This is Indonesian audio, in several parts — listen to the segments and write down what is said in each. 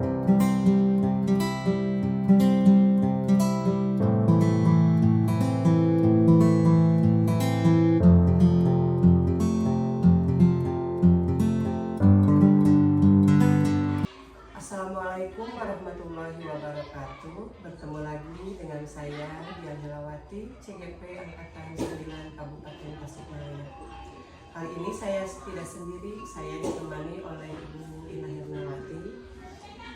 Assalamualaikum warahmatullahi wabarakatuh. Bertemu lagi dengan saya Dian Helawati, CGP Angkatan 9 Kabupaten Tasikmalaya. Kali ini saya tidak sendiri, saya ditemani oleh Ibu Ina Hirnawati.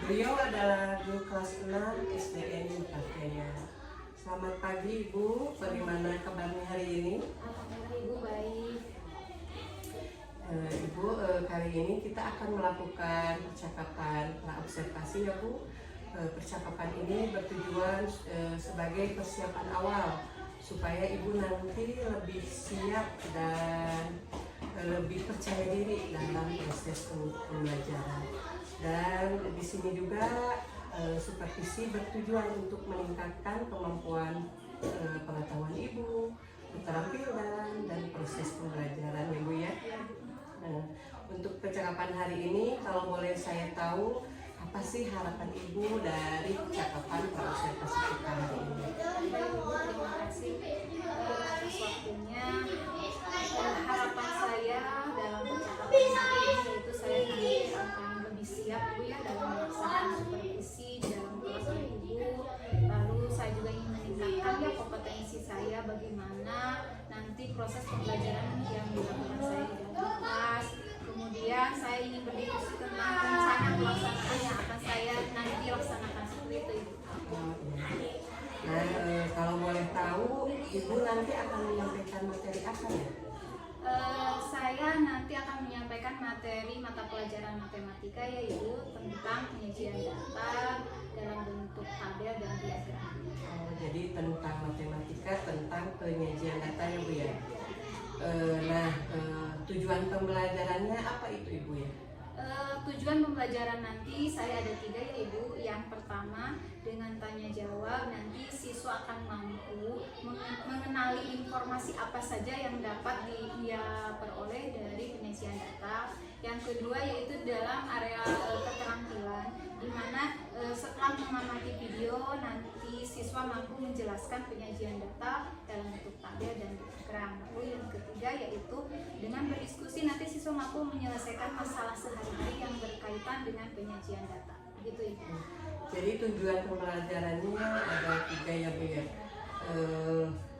Beliau adalah guru kelas 6 SDN Bekakaya. Selamat pagi Ibu, bagaimana kabarnya hari ini? Alhamdulillah Ibu baik. Ibu, kali ini kita akan melakukan percakapan praobservasi ya Bu. Percakapan ini bertujuan sebagai persiapan awal supaya Ibu nanti lebih siap dan lebih percaya diri dalam proses pembelajaran. Dan di sini juga supervisi bertujuan untuk meningkatkan kemampuan pengetahuan Ibu, keterampilan dan proses pembelajaran ya Bu ya. Untuk percakapan hari ini, kalau boleh saya tahu, apa sih harapan Ibu dari percakapan praobservasi kita hari ini? Terima kasih atas waktunya. Harapan saya dalam percakapan hari ini yaitu saya nanti akan lebih siap Bu ya dalam melaksanakan supervisi di dalam kelas Ibu. Lalu saya juga ingin meningkatkan ya kompetensi saya bagaimana nanti proses pembelajaran yang dilakukan saya di dalam kelas. Kemudian saya ingin berdiskusi tentang rencana pelaksanaan yang akan saya nanti laksanakan seperti itu Ibu. Nah, kalau boleh tahu, Ibu nanti akan menyampaikan materi apa ya? Saya nanti akan menyampaikan materi mata pelajaran matematika ya Ibu tentang penyajian data dalam bentuk tabel dan diagram. Jadi tentang matematika, tentang penyajian data ya Bu ya? Tujuan pembelajarannya apa itu Ibu ya? Tujuan pembelajaran nanti saya ada 3 ya Ibu. Yang pertama dengan tanya jawab nanti siswa akan mampu mengenali informasi apa saja yang dapat dia peroleh dari penyajian data. Yang kedua yaitu dalam area keterampilan, di mana setelah mengamati video nanti siswa mampu menjelaskan penyajian data dalam bentuk tabel dan diagram. Lalu yang ketiga yaitu dengan berdiskusi nanti siswa mampu menyelesaikan masalah sehari-hari yang berkaitan dengan penyajian data. Begitu Ibu. Jadi tujuan pembelajarannya ada 3 ya Bu ya.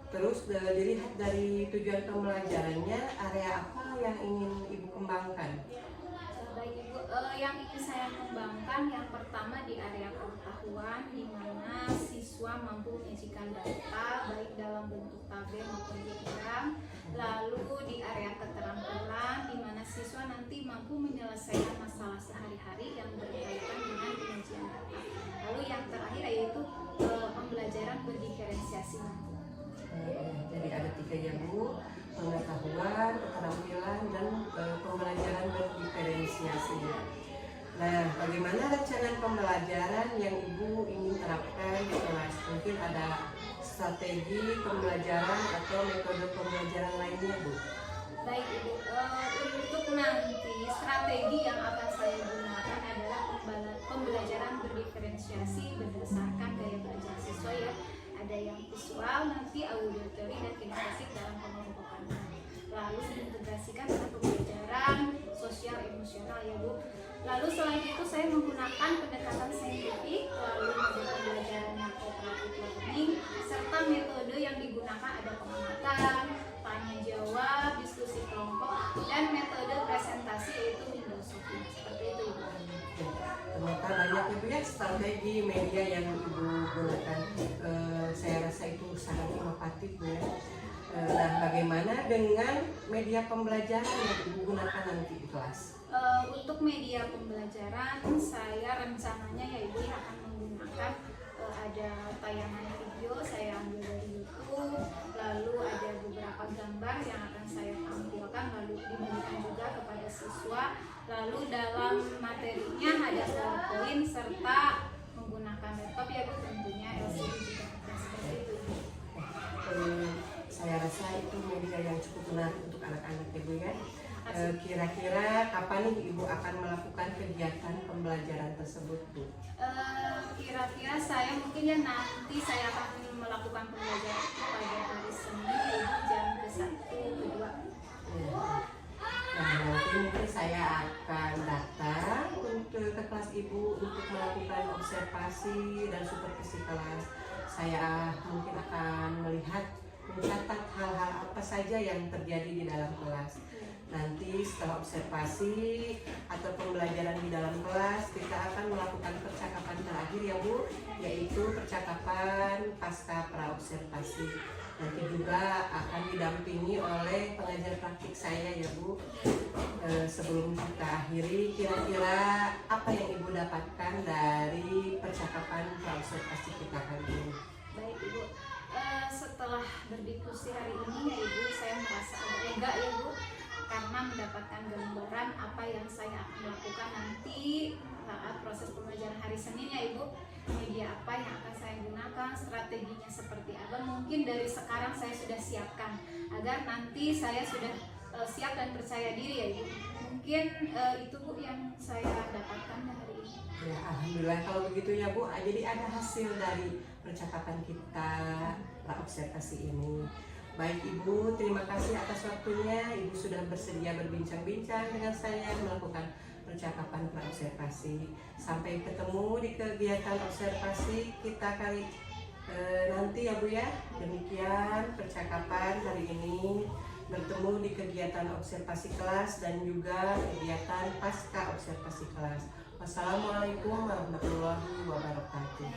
Terus dilihat dari tujuan pembelajarannya, area apa yang ingin Ibu kembangkan? Baik Ibu, yang ingin saya kembangkan yang pertama di area pengetahuan, di mana siswa mampu menyajikan data baik dalam bentuk tabel maupun diagram. Lalu di area keterampilan, di mana siswa nanti mampu menyelesaikan masalah sehari-hari yang berkaitan dengan penyajian data. Lalu yang terakhir yaitu pembelajaran berdiferensiasi. Jadi ada 3 ya Bu, pengetahuan, keterampilan, dan pembelajaran berdiferensiasi. Nah, bagaimana rancangan pembelajaran yang Ibu ingin terapkan di kelas? Mungkin ada strategi pembelajaran atau metode pembelajaran lainnya Bu? Baik Ibu, untuk nanti strategi yang akan saya gunakan adalah pembelajaran berdiferensiasi berdasarkan gaya belajar siswa ya. Ada yang visual, nanti auditory dan kinesthetik dalam pengelompokan. Lalu diintegrasikan dengan pembelajaran sosial emosional ya Bu. Lalu selain itu saya menggunakan pendekatan saintifik, lalu model pembelajaran yang cooperative learning, serta metode yang digunakan ada pengamatan, tanya jawab, diskusi kelompok, dan metode presentasi yaitu Windows Shopping. Seperti itu Ibu. Ternyata banyak ya Bu ya strategi media yang Ibu gunakan. Saya rasa itu sangat inovatif Bu ya. Nah, bagaimana dengan media pembelajaran yang Ibu gunakan nanti di kelas? Untuk media pembelajaran saya rencananya ya Ibu akan menggunakan ada tayangan video saya ambil dari YouTube, lalu ada beberapa gambar yang akan saya tampilkan lalu diberikan juga kepada siswa, lalu dalam materinya ada PowerPoint serta menggunakan laptop ya Bu, tentunya LCD juga seperti itu. Saya rasa itu media yang cukup menarik untuk anak-anak ya Bu ya. Kira-kira kapan nih Ibu akan melakukan kegiatan pembelajaran tersebut, Bu? Kira-kira saya mungkin ya nanti saya akan melakukan pembelajaran pada hari Senin yaitu jam ke-1 ke-2. Nah, nanti mungkin saya akan datang ke kelas Ibu untuk melakukan observasi dan supervisi kelas. Saya mungkin akan mencatat hal-hal apa saja yang terjadi di dalam kelas. Nanti setelah observasi atau pembelajaran di dalam kelas, kita akan melakukan percakapan terakhir ya Bu, yaitu percakapan pasca praobservasi. Nanti juga akan didampingi oleh pengajar praktik saya ya Bu. Sebelum kita akhiri, kira-kira apa yang Ibu dapatkan dari percakapan praobservasi kita kali ini? Baik Ibu, setelah berdiskusi hari ini ya Ibu, saya merasa agak lega ya Bu, karena mendapatkan gambaran apa yang saya akan lakukan nanti saat proses pembelajaran hari Senin ya Ibu. Media apa yang akan saya gunakan, strateginya seperti apa, mungkin dari sekarang saya sudah siapkan agar nanti saya sudah siap dan percaya diri ya Ibu. Mungkin itu Bu yang saya dapatkan hari ini. Ya, alhamdulillah kalau begitu ya Bu. Jadi ada hasil dari percakapan kita praobservasi ini. Baik Ibu, terima kasih atas waktunya. Ibu sudah bersedia berbincang-bincang dengan saya melakukan percakapan praobservasi. Sampai ketemu di kegiatan observasi kita kali nanti ya Bu ya. Demikian percakapan hari ini. Bertemu di kegiatan observasi kelas dan juga kegiatan pasca observasi kelas. Wassalamualaikum warahmatullahi wabarakatuh.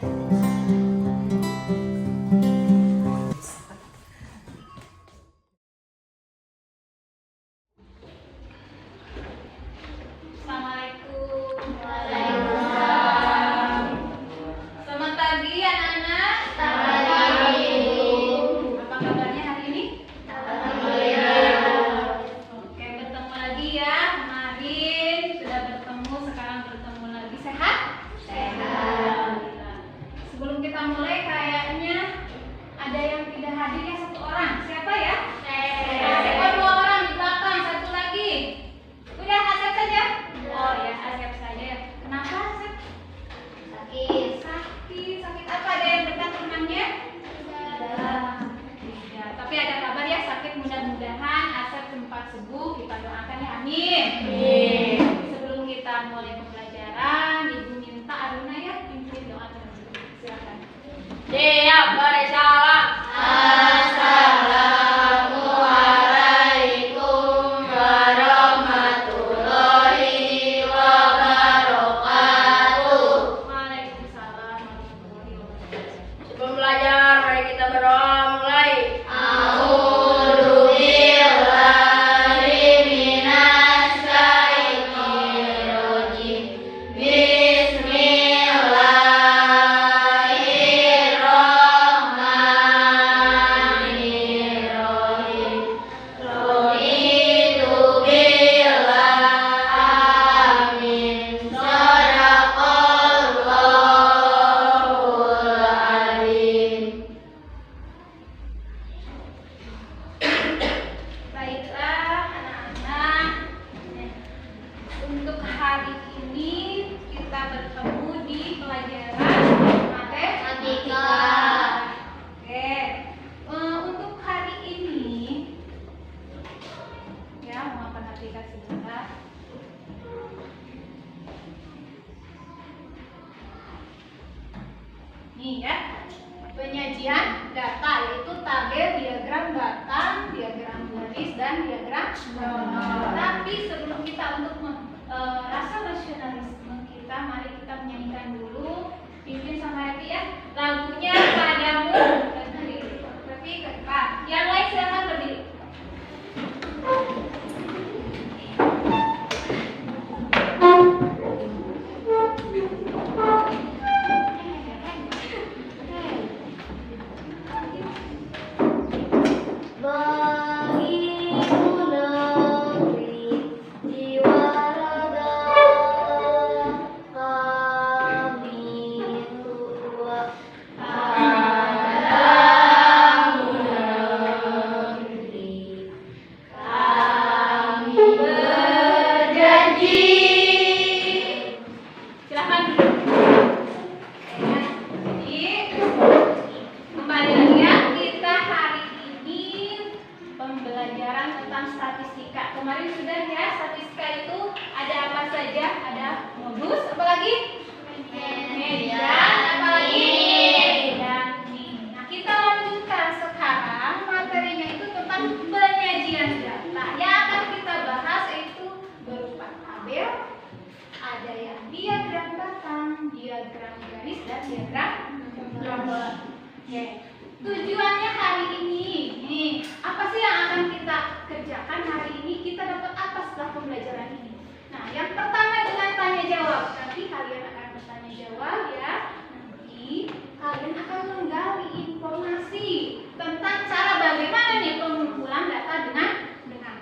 diagram global. Oke. Tujuannya hari ini, nih, apa sih yang akan kita kerjakan hari ini? Kita dapat apa setelah pembelajaran ini? Nah, yang pertama dengan tanya jawab. Nanti kalian akan bertanya jawab ya. Nanti kalian akan menggali informasi tentang cara bagaimana nih pengumpulan data dengan benar.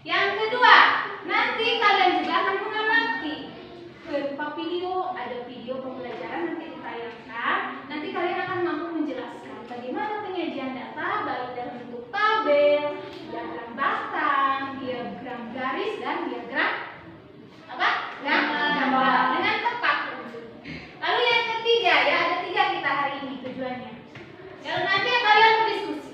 Yang kedua, nanti kalian juga akan mengamati berupa video, ada video pembelajaran nanti ditayangkan. Nanti kalian akan mampu menjelaskan bagaimana penyajian data baik dalam bentuk tabel, diagram batang, diagram garis dan diagram apa? Gambar dengan tepat. Lalu yang ketiga ya, ada 3 kita hari ini tujuannya. Lalu nanti kalian berdiskusi.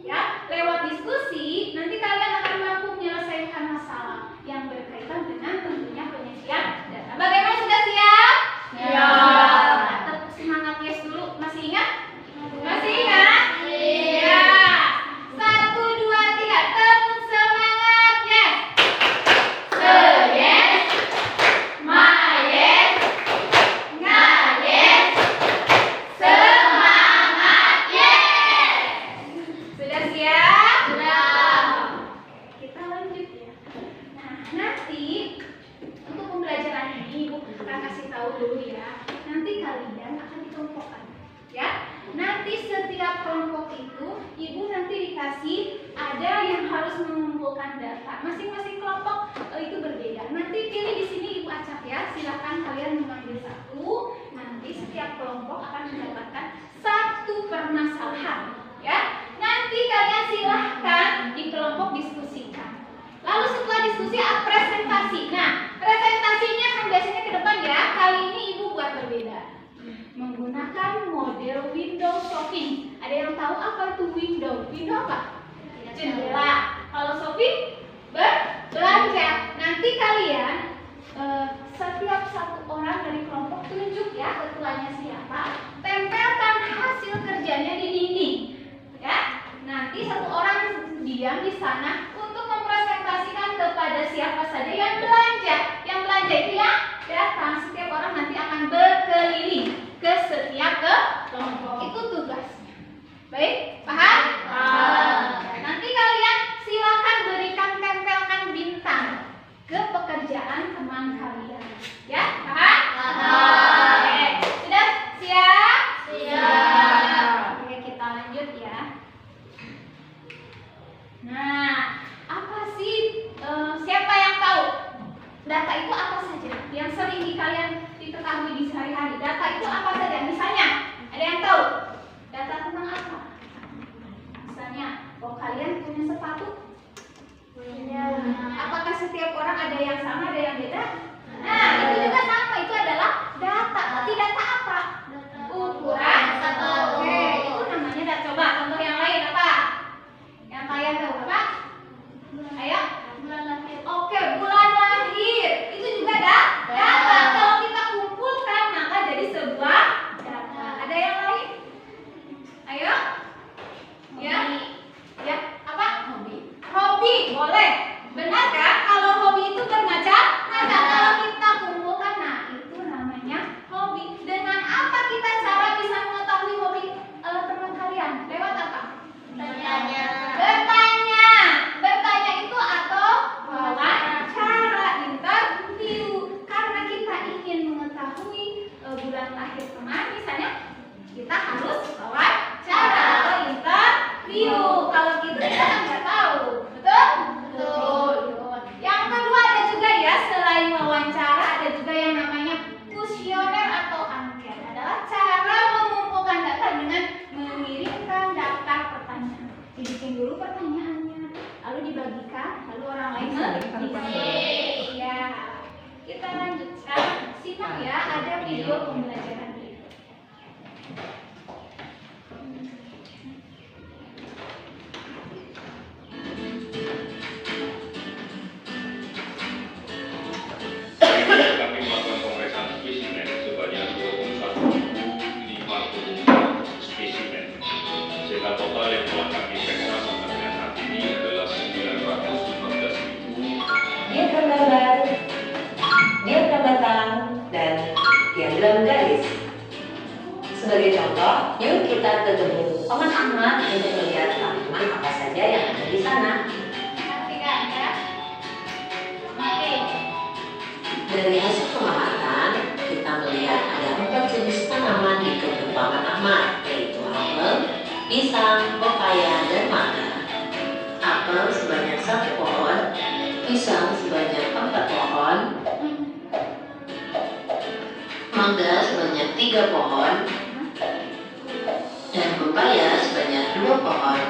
Ya, lewat diskusi nanti kalian akan mampu menyelesaikan masalah yang berkaitan dengan tentunya penyajian data. Bagaimana, sudah siap? Ya. Tepuk semangat yes dulu. Masih ingat? Masih ingat? Iya. 1, 2, 3. Tepuk semangat yes. Yes. Ma yes. Nga yes. Semangat yes. Sudah siap? Sudah. Kita lanjut ya. Nah, nanti untuk pembelajaran ini Ibu akan kasih tahu dulu ya. Nanti kalian akan dikelompokkan, ya. Nanti setiap kelompok itu Ibu nanti dikasih ada yang harus mengumpulkan data. Masing-masing kelompok itu berbeda. Nanti pilih di sini Ibu acak ya. Silakan kalian mengambil satu. Nanti setiap kelompok akan mendapatkan satu permasalahan, ya. Nanti kalian silahkan di kelompok diskusikan. Lalu setelah diskusi presentasi. Nah, presentasinya kan biasanya ke depan ya. Kali ini Ibu buat berbeda. Menggunakan model window shopping. Ada yang tahu apa itu window? Window apa? Jendela. Kalau shopping berbelanja. Nanti kalian setiap satu orang dari kelompok tunjuk ya ketuanya siapa. Tempelkan hasil kerjanya di dinding. Ya. Nanti satu orang diam di sana untuk mempresentasikan kepada siapa saja yang belanja. Yang belanja itu ya datang. Setiap orang nanti akan berkeliling ke setiap kelompok. Itu tugasnya. Baik, paham? Nanti kalian silakan berikan tempelkan bintang ke pekerjaan teman kalian. Ya, paham? Oke. Sudah siap? Siap. Oke, kita lanjut ya. Nah, apa sih siapa yang tahu data itu apa saja yang sering kalian diketahui di sehari-hari? Data itu apa saja? Misalnya, ada yang tahu data tentang apa? Misalnya, oh kalian punya sepatu? Punya. Apakah setiap orang ada yang sama, ada yang beda? Nah, itu juga sama. Itu adalah data. Tapi data apa? Ukuran. Oke, itu namanya data. Coba contoh yang lain apa? Yang kalian tahu apa? Ayo. Bulan lahir. Oke, bulan lahir. Itu juga data. Kalau kita kumpulkan maka jadi sebuah data. Ada yang lain? Ayo. Ya. Ya, apa? Hobi. Boleh. Benar kan? Kalau hobi itu bermacam-macam. Kalau kita kumpulkan, nah itu namanya hobi. Dengan apa kita cara bisa mengetahui hobi teman kalian? Lewat apa? Bertanya. Bertanya itu atau wawancara, interview. Karena kita ingin mengetahui bulan lahir teman, misalnya kita harus wawancara atau interview. Kalau gitu kita nggak tahu, betul? Betul. Yang kedua ada juga ya, selain wawancara ada juga yang namanya kuesioner atau angket. Adalah cara mengumpulkan data dengan mengirimkan daftar pertanyaan. Dibikin dulu pertanyaannya, lalu dibagikan, lalu orang lain mengisi. Ya, kita lanjut sekarang. Simak ya, ada video pembelajaran berikut. Kami melakukan pemeriksaan spesimen sebanyak 21.050 spesimen. Sehingga total yang telah kami periksa sampai dengan saat ini adalah 915.000. Dia gambar, dia batang, dan diagram garis. Sebagai contoh, yuk kita ke gedung Paman Ahmad untuk melihat tanaman apa saja yang ada di sana. Dari hasil pengamatan, kita melihat ada 4 jenis tanaman di kebun Paman Ahmad, yaitu apel, pisang, pepaya, dan mangga. Apel sebanyak 1 pohon, pisang sebanyak 4 pohon, mangga sebanyak 3 pohon, dan pepaya sebanyak 2 pohon.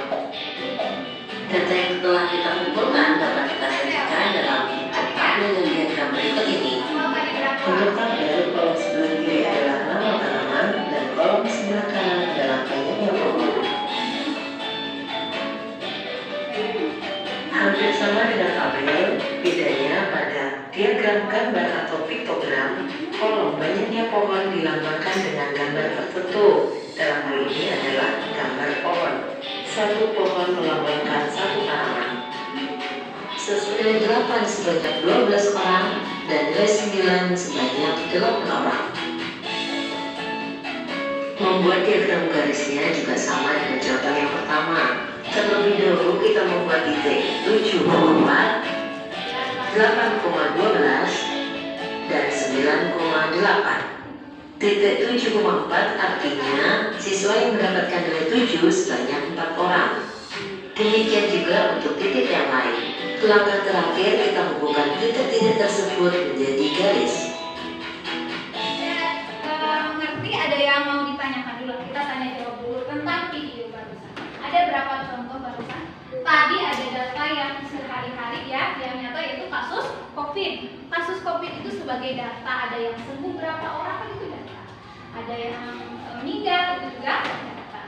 Data yang telah kita kumpulkan dapat kita sajikan dalam tabel dan diagram berikut ini. Untuk tabel, kolom sebelah kiri adalah nama tanaman dan kolom sebelah kanan adalah banyaknya pohon. Hampir sama dengan tabel, bedanya pada diagram gambar atau piktogram, kolom banyaknya pohon dilambangkan dengan gambar tertentu. Dalam hal ini adalah gambar pohon. 1 pohon melambangkan 1 tanaman. Sesudah 8 sebanyak 12 orang dan nilai 9 sebanyak 8 orang. Membuat diagram garisnya juga sama dengan contoh yang pertama. Terlebih dahulu kita membuat titik 7,4, 8,12, dan 9,8. Titik 7,4 artinya siswa yang mendapatkan nilai 7 sebanyak 4 orang. Demikian juga untuk titik yang lain. Langkah terakhir kita hubungkan titik-titik tersebut menjadi garis. Ngerti, ada yang mau ditanyakan dulu? Kita tanya jawab dulu tentang video barusan. Ada berapa contoh barusan? Tadi ada data yang sehari-hari ya, yang nyata yaitu kasus COVID. Kasus COVID itu sebagai data, ada yang sembuh berapa orang kan itu data. Ada yang meninggal itu juga data.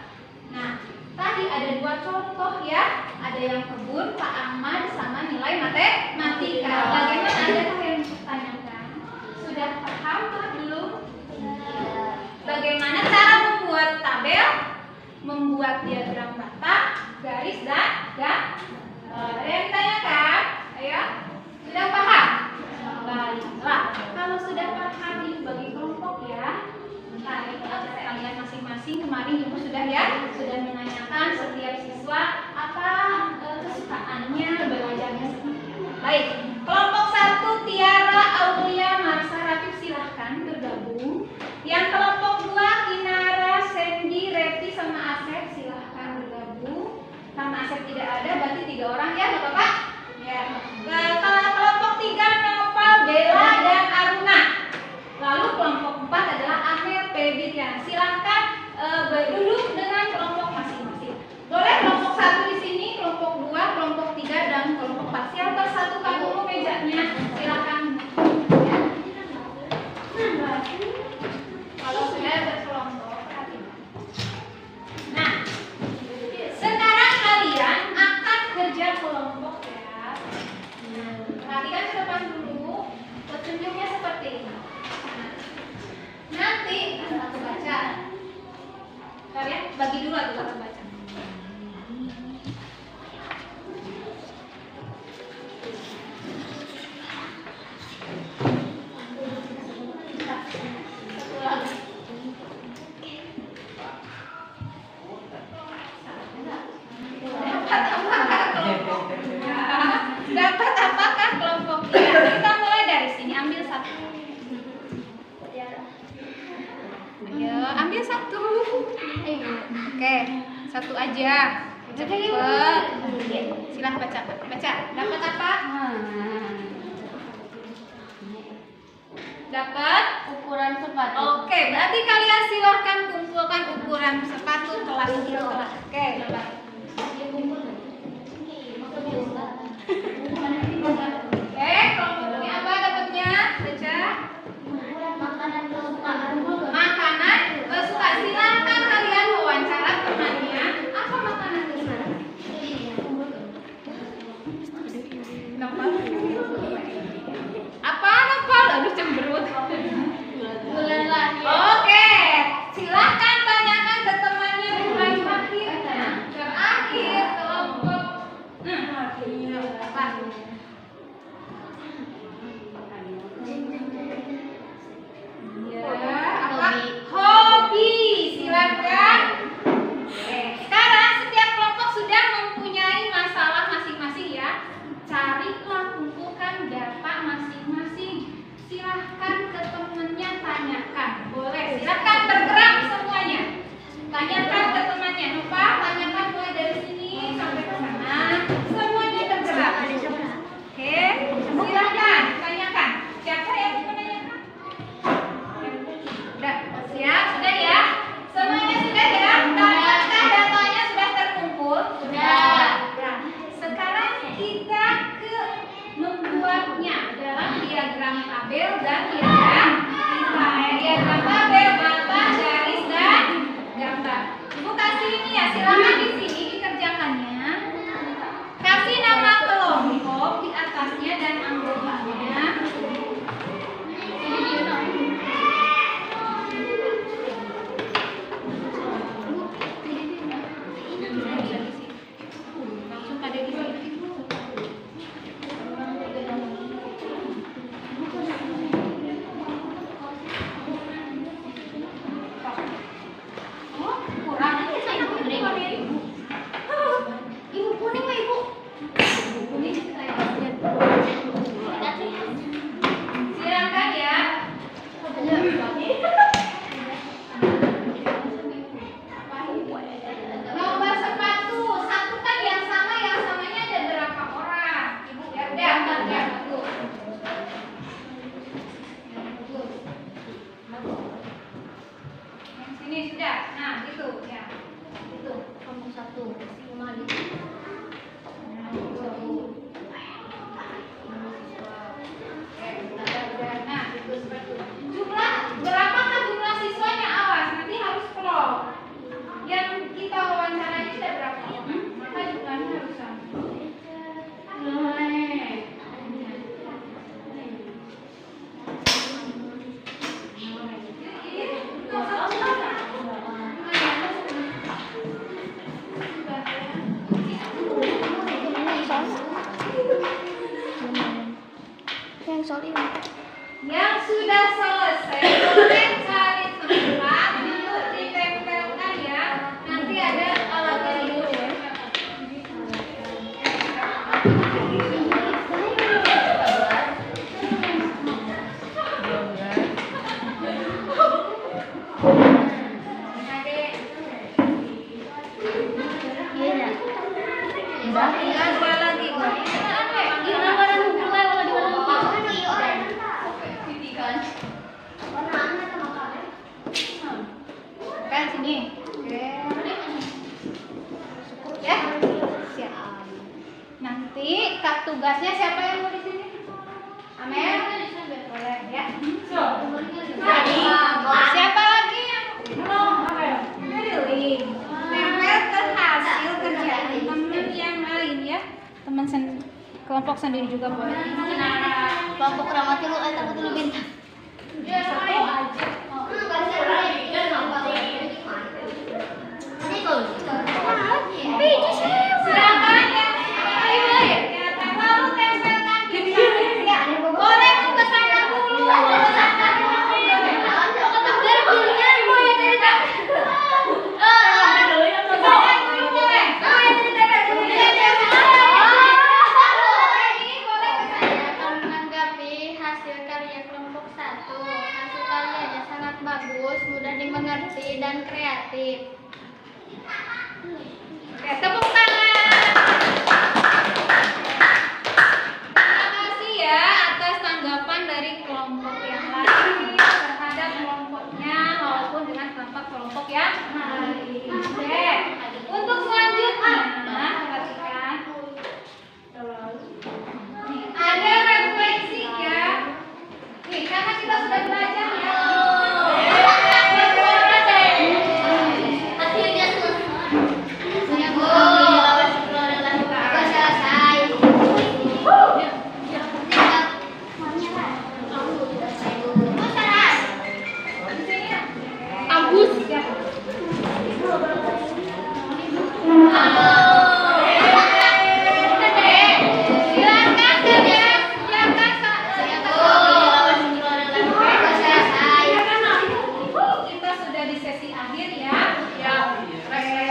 Nah, tadi ada 2 contoh ya, ada yang kebun Pak Ahmad sama nilai matematika. Bagaimana ada yang ditanyakan? Sudah paham atau belum? Bagaimana cara membuat tabel, membuat diagram data, garis dan ada yang ditanyakan? Ayo, sudah paham? Baiklah, kalau sudah paham dibagi kelompok ya. Nah, kalian masing-masing kemarin ibu sudah menanyakan setiap siswa apa kesukaannya, belajarnya seperti apa. Baik, kelompok 1 Tiara, Aulia, Marsa, Rafiq silahkan bergabung. Yang kelompok 2 Inara, Sandy, Reti sama Asep silahkan bergabung. Karena Asep tidak ada berarti 3 orang ya Bapak? Ya. Kelompok 3 Nopal, Bella dan Aruna. Lalu kelompok 4 adalah Amel, Pebit ya. Silahkan duduk dengan kelompok masing-masing. Boleh kelompok 1 di sini, kelompok 2, kelompok 3 dan kelompok 4. Siapa satukan dulu mejanya? Silahkan. Ya. Kalau sudah berkelompok, perhatikan. Nah, sekarang kalian akan kerja kelompok ya. Perhatikan ke depan dulu. Petunjuknya seperti ini. Nanti aku baca. Kalian bagi dulu aku baca. Dapat apakah kelompok 3? Kita mulai dari sini, ambil 1. Ayo, ambil 1. Oke, 1 aja. Cepet. Silahkan baca. Dapat apa? Dapat Ukuran sepatu. Oke, berarti kalian silahkan kumpulkan ukuran sepatu kelas itu. Oke, baik. Kelompok ini apa dapatnya? Baca. Makanan kesukaan. Makanan kesukaan. Silahkan kalian wawancara temannya. Apa makanan kesukaan? Nopal. Apa Nopal? Aduh cemberut. Bulan lahir. Oke, silahkan tanyakan ke temannya mulai terakhir kelompok. Apa? Ini sudah. Nah, itu ya. Itu. Kelompok 1. Kembali. Nah, itu. Nah, itu seperti itu. Berapakah jumlah siswanya? Awas, nanti harus plot. Yang kita wawancara ini ada berapa? Maka jumlahnya harus sama. Yang sudah selesai boleh cari tempat untuk ditempelkan ya. Nanti ada alatnya di kan sini. Oke. Ya. Siap. Nanti kak tugasnya siapa yang mau di sini? Amel. Boleh ya. Siapa lagi yang mau? Amel. Nempel ke hasil kerjaan teman yang lain ya. Teman kelompok sendiri juga boleh. Kelompok ramah dulu, takut dulu bintang. Satu aja. Silakan ya. Lalu tempelkan di ya. Boleh ke sana dulu. Menanggapi hasil karya kelompok 1, hasil karyanya sangat bagus, mudah dimengerti dan kreatif. Oke, tepuk tangan. Terima kasih ya atas tanggapan dari kelompok yang lain terhadap kelompoknya walaupun dengan tampak kelompok yang lain. Oke. Untuk selanjutnya, perhatikan. Nih, ada refleksi ya. Nih, karena kita sudah belajar ya. Akhirnya Kita sudah di sesi akhir ya. Oke.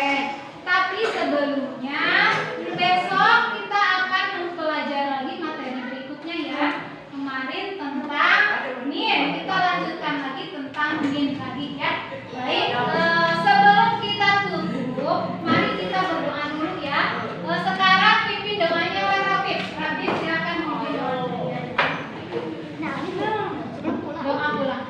Tapi sebelumnya besok kita akan mempelajari lagi materi berikutnya ya. Kemarin tentang min, kita lanjutkan lagi tentang min lagi ya. Baik, sebelum kita tutup, mari kita berdoa dulu ya. Sekarang pimpin doanya oleh Rabib. Rabib silakan pimpin doanya. Doa ulang.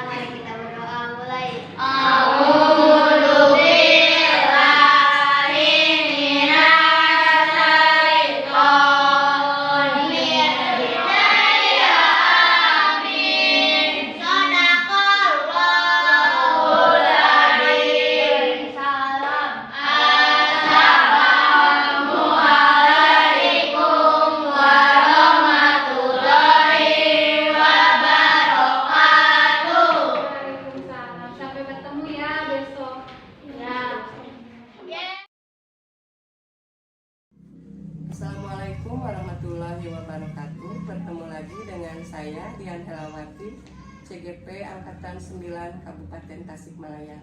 mari kita berdoa mulai. Waalaikumsalam. Sampai bertemu ya besok. Assalamualaikum warahmatullahi wabarakatuh. Bertemu lagi dengan saya Dian Helawati, CGP Angkatan 9 Kabupaten Tasikmalaya.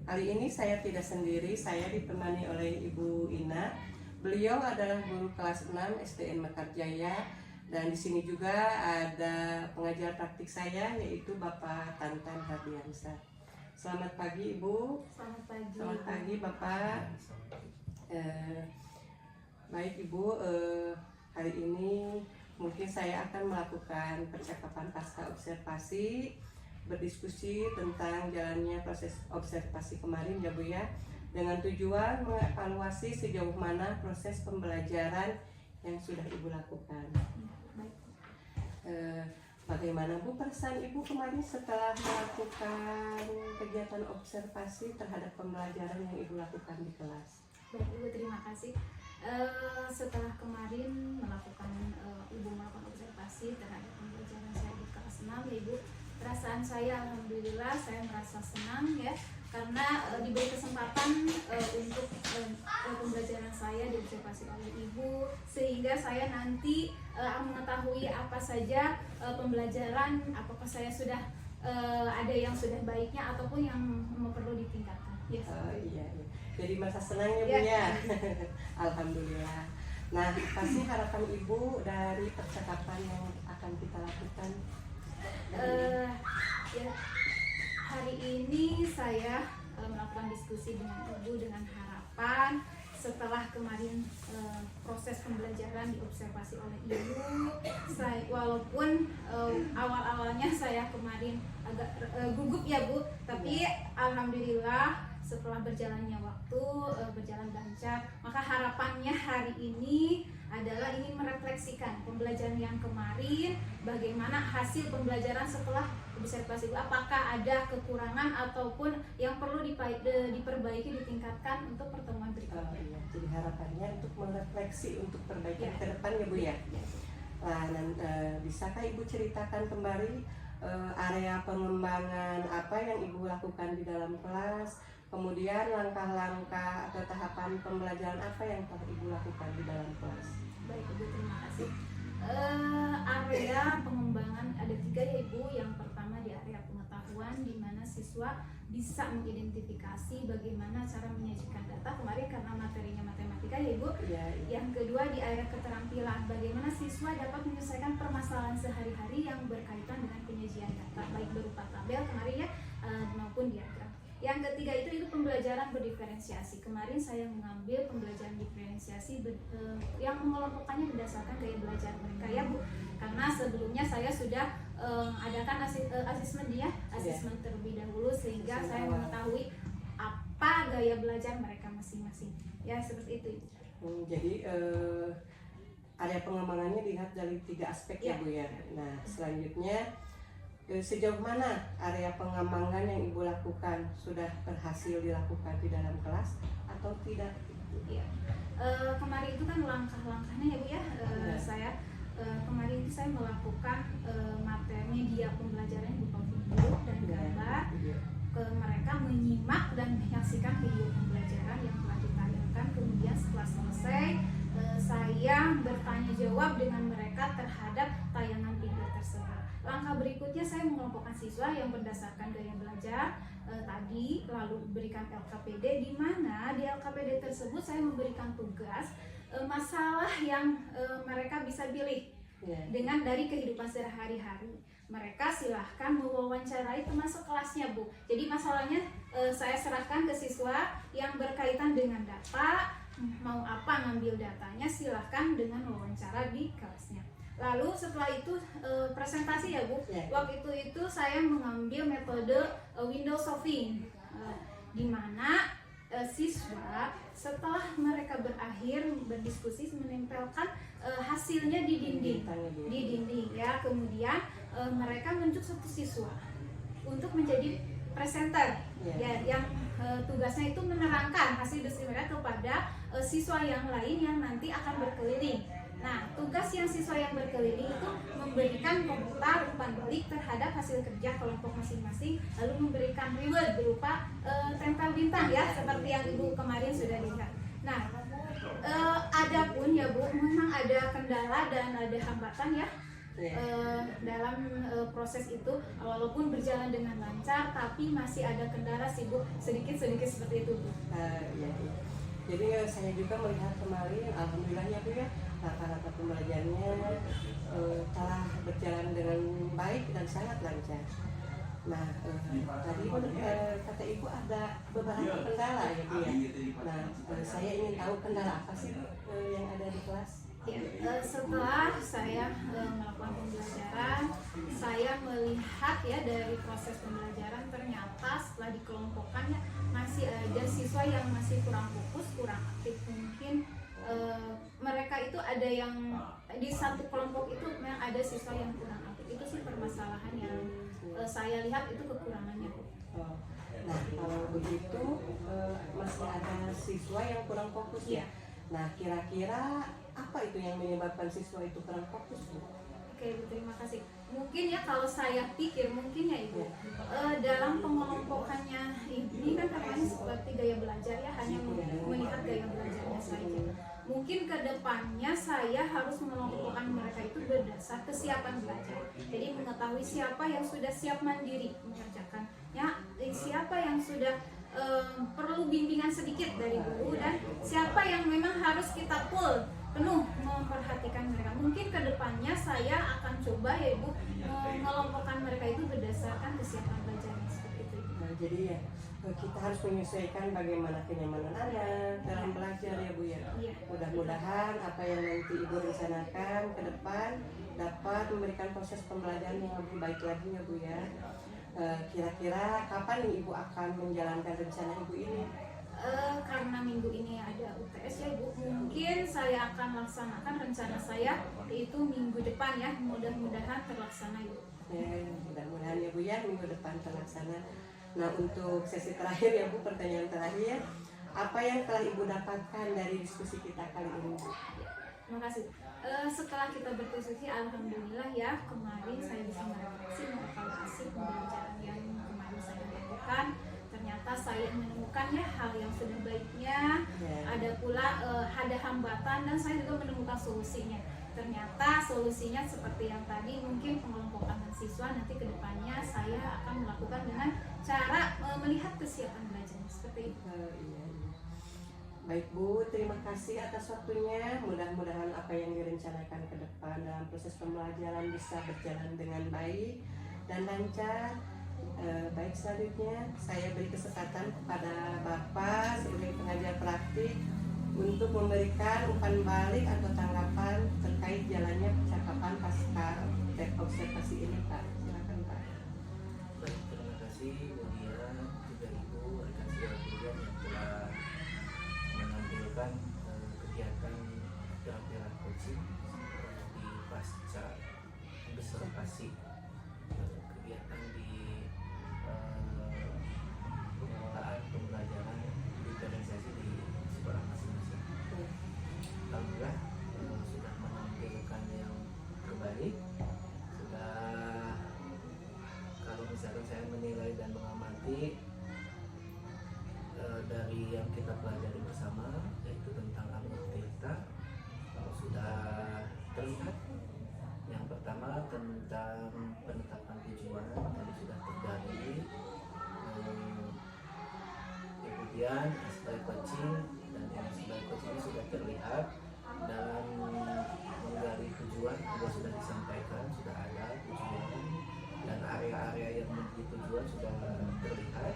Kali ini saya tidak sendiri, saya ditemani oleh Ibu Ina. Beliau adalah guru kelas 6 SDN Mekarjaya, dan di sini juga ada pengajar praktik saya yaitu Bapak Tantan Hardiansyah. Selamat pagi Ibu. Selamat pagi. Selamat pagi Bapak. Baik Ibu, hari ini mungkin saya akan melakukan percakapan pasca observasi berdiskusi tentang jalannya proses observasi kemarin ya Bu ya, dengan tujuan mengevaluasi sejauh mana proses pembelajaran yang sudah Ibu lakukan. Bagaimana Bu perasaan Ibu kemarin setelah melakukan kegiatan observasi terhadap pembelajaran yang Ibu lakukan di kelas? Baik Ibu, terima kasih. Setelah kemarin Ibu melakukan observasi terhadap pembelajaran saya di kelas 6 ya Ibu, perasaan saya alhamdulillah saya merasa senang ya, karena diberi kesempatan untuk pembelajaran saya diobservasi oleh Ibu, sehingga saya nanti mengetahui apa saja pembelajaran, apakah saya sudah ada yang sudah baiknya ataupun yang perlu ditingkatkan. Yes. Iya. Jadi masa senangnya Bu ya. Alhamdulillah. Nah, pasti harapan Ibu dari percakapan yang akan kita lakukan? Ya, hari ini saya melakukan diskusi dengan Ibu dengan harapan setelah kemarin proses pembelajaran diobservasi oleh Ibu, walaupun awal-awalnya saya kemarin agak gugup ya Bu, tapi alhamdulillah setelah berjalannya waktu berjalan lancar, maka harapannya hari ini adalah ingin merefleksikan pembelajaran yang kemarin, bagaimana hasil pembelajaran setelah observasi, apakah ada kekurangan ataupun yang perlu diperbaiki, ditingkatkan untuk pertemuan berikutnya. Iya. Jadi harapannya untuk merefleksi untuk perbaikan ke depan ya Bu ya. Bisakah Ibu ceritakan kembali area pengembangan apa yang Ibu lakukan di dalam kelas, kemudian langkah-langkah atau tahapan pembelajaran apa yang telah Ibu lakukan di dalam kelas? Baik Ibu, terima kasih. Area pengembangan ada 3 ya Ibu. Yang pertama di area pengetahuan, di mana siswa bisa mengidentifikasi bagaimana cara menyajikan data kemarin karena materinya matematika ya Ibu. Ya. Yang kedua di area keterampilan, bagaimana siswa dapat menyelesaikan permasalahan sehari-hari yang berkaitan dengan penyajian data, baik berupa tabel kemarin ya maupun diagram. Yang ketiga itu pembelajaran berdiferensiasi. Kemarin saya mengambil pembelajaran diferensiasi yang mengelompokkannya berdasarkan gaya belajar mereka ya Bu. Karena sebelumnya saya sudah adakan asesmen terlebih dahulu, sehingga saya mengetahui apa gaya belajar mereka masing-masing. Ya seperti itu Ibu. Jadi area pengembangannya dilihat dari 3 aspek ya Bu ya. Nah selanjutnya, sejauh mana area pengembangan yang Ibu lakukan sudah berhasil dilakukan di dalam kelas atau tidak? Ya. Kemarin itu kan langkah-langkahnya ya Bu ya. Saya kemarin itu saya melakukan media pembelajaran berupa video dan gambar. Ke mereka menyimak dan menyaksikan video pembelajaran yang telah ditayangkan. Kemudian setelah selesai saya bertanya jawab dengan mereka terhadap tayangan video tersebut. Langkah berikutnya saya mengelompokkan siswa yang berdasarkan gaya belajar tadi, lalu berikan LKPD, di mana di LKPD tersebut saya memberikan tugas masalah yang mereka bisa pilih dengan dari kehidupan sehari-hari. Mereka silahkan mewawancarai teman sekelasnya Bu. Jadi masalahnya saya serahkan ke siswa yang berkaitan dengan data, mau apa ngambil datanya silahkan dengan wawancara di kelasnya. Lalu setelah itu presentasi ya Bu. Waktu itu saya mengambil metode window shopping, di mana siswa setelah mereka berakhir berdiskusi menempelkan hasilnya di dinding ya. Kemudian mereka menunjuk satu siswa untuk menjadi presenter ya, yang tugasnya itu menerangkan hasil diskusi mereka kepada siswa yang lain yang nanti akan berkeliling. Nah, tugas yang siswa yang berkeliling itu memberikan komentar umpan balik terhadap hasil kerja kelompok masing-masing, lalu memberikan reward berupa tempel bintang ya, seperti yang Ibu kemarin sudah lihat. Nah, adapun ya Bu, memang ada kendala dan ada hambatan ya dalam proses itu, walaupun berjalan dengan lancar, tapi masih ada kendala sih Bu, sedikit-sedikit seperti itu Bu. Jadi saya juga melihat kemarin, alhamdulillah ya Bu ya, rata-rata pembelajarannya telah berjalan dengan baik dan sangat lancar. Nah, tadi kata Ibu ada beberapa kendala ya Bu ya. Nah, saya ingin tahu kendala apa sih yang ada di kelas? Ya, setelah saya melakukan pembelajaran, saya melihat ya dari proses pembelajaran ternyata setelah dikelompokkan ya masih ada siswa yang masih kurang fokus, kurang aktif. Mungkin mereka itu ada yang di satu kelompok itu memang ada siswa yang kurang aktif. Itu sih permasalahan yang saya lihat itu kekurangannya. Nah, kalau begitu masih ada siswa yang kurang fokus ya. Nah, kira-kira apa itu yang menyebabkan siswa itu kurang fokus, Bu? Oke, Bu, terima kasih. Mungkin ya kalau saya pikir mungkin ya Ibu dalam pengelompokannya ini kan katanya seperti gaya belajar ya, hanya melihat gaya belajarnya saja. Mungkin ke depannya saya harus mengelompokkan mereka itu berdasar kesiapan belajar. Jadi mengetahui siapa yang sudah siap mandiri mengerjakan, ya siapa yang sudah perlu bimbingan sedikit dari guru, dan siapa yang memang harus kita pull penuh memperhatikan mereka. Mungkin kedepannya saya akan coba ya Ibu mengelompokkan mereka itu berdasarkan kesiapan belajarnya seperti itu. Nah, jadi ya kita harus menyesuaikan bagaimana kenyamanan anak dalam belajar ya Bu ya. Iya. Mudah-mudahan apa yang nanti Ibu rencanakan ke depan dapat memberikan proses pembelajaran yang lebih baik lagi ya Bu ya. Kira-kira kapan nih Ibu akan menjalankan rencana Ibu ini? Karena minggu ini ada UTS ya Ibu, mungkin saya akan laksanakan rencana saya yaitu minggu depan ya, mudah-mudahan terlaksana Ibu. Ya, mudah-mudahan ya Bu ya minggu depan terlaksana. Nah, untuk sesi terakhir ya Bu, pertanyaan terakhir, apa yang telah Ibu dapatkan dari diskusi kita kali ini? Terima kasih. Setelah kita berdiskusi, alhamdulillah ya kemarin saya bisa mengevaluasi pembelajaran yang kemarin saya lakukan. Ternyata saya menemukan ya hal yang sudah baiknya, ada pula ada hambatan, dan saya juga menemukan solusinya. Ternyata solusinya seperti yang tadi, mungkin pengelompokan siswa nanti kedepannya saya akan melakukan dengan cara melihat kesiapan belajarnya seperti itu. Iya. Baik Bu, terima kasih atas waktunya. Mudah-mudahan apa yang direncanakan ke depan dalam proses pembelajaran bisa berjalan dengan baik dan lancar. Baik, selanjutnya saya beri kesempatan kepada Bapak sebagai pengajar praktik untuk memberikan umpan balik atau tanggapan terkait jalannya percakapan pasca observasi ini, Pak. Silakan Pak. Baik, terima kasih Bu Dia, juga Ibu rekan sekalian yang telah menampilkan kegiatan terapi coaching di pasca observasi, kegiatan di pengelolaan pembelajaran diferensiasi di sekolah masing-masing. Alhamdulillah sudah menampilkan yang terbaik. Sudah, kalau misalkan saya menilai dan mengamati dari yang kita pelajari bersama, yaitu tentang algoritma, sudah terlihat. Yang pertama tentang penetapan tujuan tadi sudah tergali, kemudian aspek coaching dan aspek coaching sudah terlihat, dan menggali tujuan juga sudah disampaikan, sudah ada tujuan dan area-area yang menjadi tujuan sudah terlihat,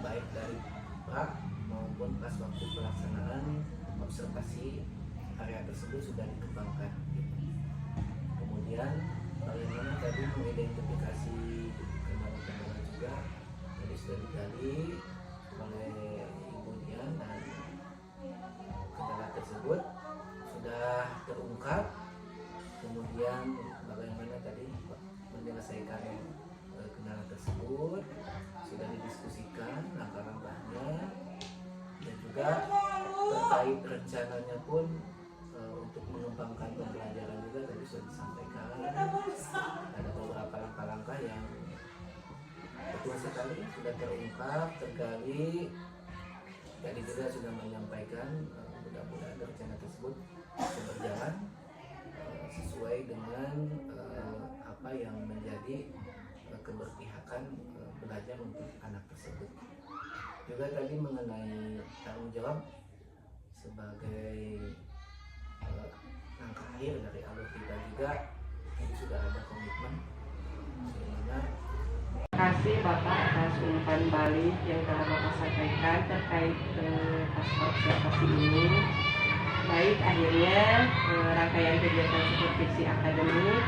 baik dari prak maupun pas waktu pelaksanaan observasi area tersebut sudah dikembangkan. Kemudian bagaimana tadi mengidentifikasi kendala-kendala juga tadi sudah digali oleh Ibu Dian, dan kendala tersebut sudah terungkap. Kemudian bagaimana tadi menyelesaikan kendala tersebut sudah didiskusikan langkah-langkahnya, dan juga terkait rencananya pun untuk mengembangkan pembelajaran juga tadi sudah disampaikan. Ada beberapa langkah-langkah yang betul sekali sudah terungkap, tergali. Tadi juga sudah menyampaikan, mudah-mudahan rencana tersebut bisa berjalan sesuai dengan apa yang menjadi keberpihakan belajar untuk anak tersebut. Juga tadi mengenai tanggung jawab sebagai langkah akhir dari alur kita juga, ini sudah ada komitmen sehingga. Terima kasih Bapak atas umpan balik yang telah Bapak sampaikan terkait pasca observasi ini. Baik, akhirnya rangkaian kegiatan supervisi akademik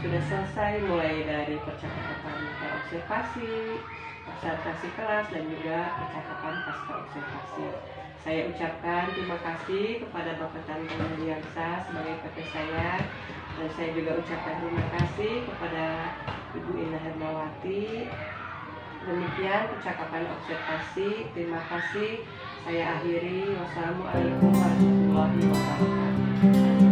sudah selesai, mulai dari percakapan observasi, observasi kelas, dan juga percakapan pasca observasi. Saya ucapkan terima kasih kepada Bapak Tanto Yansa sebagai PT saya, dan saya juga ucapkan terima kasih kepada Ibu Indah Hermawati. Demikian percakapan observasi. Terima kasih. Saya akhiri. Wassalamualaikum warahmatullahi wabarakatuh.